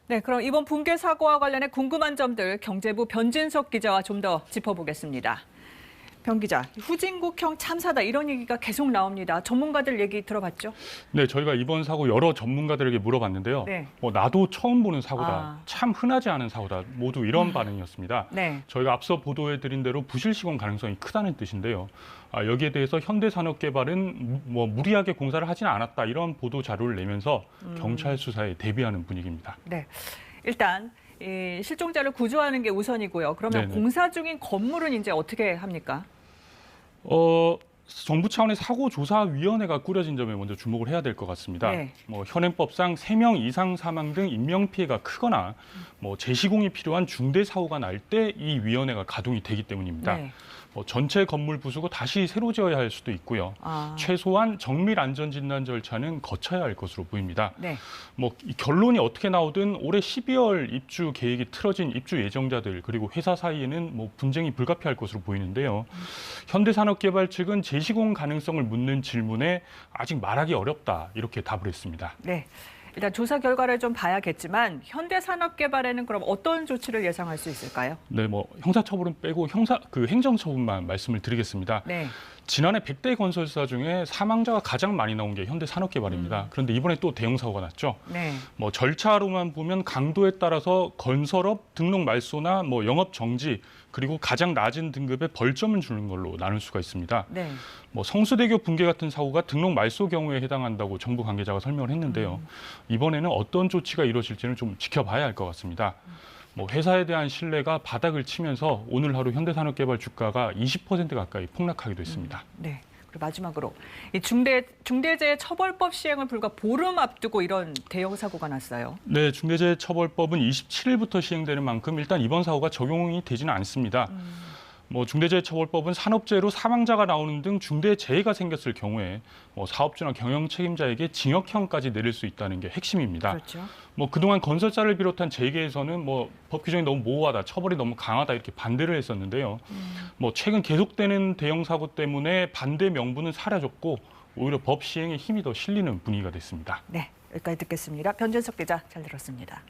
네, 그럼 이번 붕괴 사고와 관련해 궁금한 점들 경제부 변진석 기자와 좀 더 짚어보겠습니다. 변 기자, 후진국형 참사다 이런 얘기가 계속 나옵니다. 전문가들 얘기 들어봤죠? 네, 저희가 이번 사고 여러 전문가들에게 물어봤는데요. 네. 나도 처음 보는 사고다. 아. 참 흔하지 않은 사고다. 모두 이런 반응이었습니다. 네. 저희가 앞서 보도해드린 대로 부실 시공 가능성이 크다는 뜻인데요. 여기에 대해서 현대산업개발은 무리하게 공사를 하지는 않았다. 이런 보도 자료를 내면서 경찰 수사에 대비하는 분위기입니다. 네. 일단 이 실종자를 구조하는 게 우선이고요. 그러면 네네. 공사 중인 건물은 이제 어떻게 합니까? 정부 차원의 사고조사위원회가 꾸려진 점에 먼저 주목을 해야 될 것 같습니다. 네. 현행법상 3명 이상 사망 등 인명피해가 크거나 재시공이 필요한 중대 사고가 날 때 이 위원회가 가동이 되기 때문입니다. 네. 전체 건물 부수고 다시 새로 지어야 할 수도 있고요. 최소한 정밀 안전 진단 절차는 거쳐야 할 것으로 보입니다. 네. 이 결론이 어떻게 나오든 올해 12월 입주 계획이 틀어진 입주 예정자들 그리고 회사 사이에는 분쟁이 불가피할 것으로 보이는데요. 현대산업개발 측은 재시공 가능성을 묻는 질문에 아직 말하기 어렵다 이렇게 답을 했습니다. 네. 일단 조사 결과를 좀 봐야겠지만 현대산업개발에는 그럼 어떤 조치를 예상할 수 있을까요? 네, 형사처벌은 빼고 행정처분만 말씀을 드리겠습니다. 네. 지난해 100대 건설사 중에 사망자가 가장 많이 나온 게 현대산업개발입니다. 그런데 이번에 또 대형 사고가 났죠. 네. 절차로만 보면 강도에 따라서 건설업 등록 말소나 영업 정지 그리고 가장 낮은 등급의 벌점을 주는 걸로 나눌 수가 있습니다. 네. 성수대교 붕괴 같은 사고가 등록 말소 경우에 해당한다고 정부 관계자가 설명을 했는데요. 이번에는 어떤 조치가 이루어질지는 좀 지켜봐야 할 것 같습니다. 회사에 대한 신뢰가 바닥을 치면서 오늘 하루 현대산업개발 주가가 20% 가까이 폭락하기도 했습니다. 네. 그리고 마지막으로 이 중대재해처벌법 시행을 불과 보름 앞두고 이런 대형 사고가 났어요. 네, 중대재해처벌법은 27일부터 시행되는 만큼 일단 이번 사고가 적용이 되지는 않습니다. 중대재해처벌법은 산업재해로 사망자가 나오는 등 중대재해가 생겼을 경우에 사업주나 경영 책임자에게 징역형까지 내릴 수 있다는 게 핵심입니다. 그렇죠. 그동안 건설사를 비롯한 재계에서는 법 규정이 너무 모호하다, 처벌이 너무 강하다 이렇게 반대를 했었는데요. 최근 계속되는 대형 사고 때문에 반대 명분은 사라졌고 오히려 법 시행에 힘이 더 실리는 분위기가 됐습니다. 네, 여기까지 듣겠습니다. 변진석 기자 잘 들었습니다.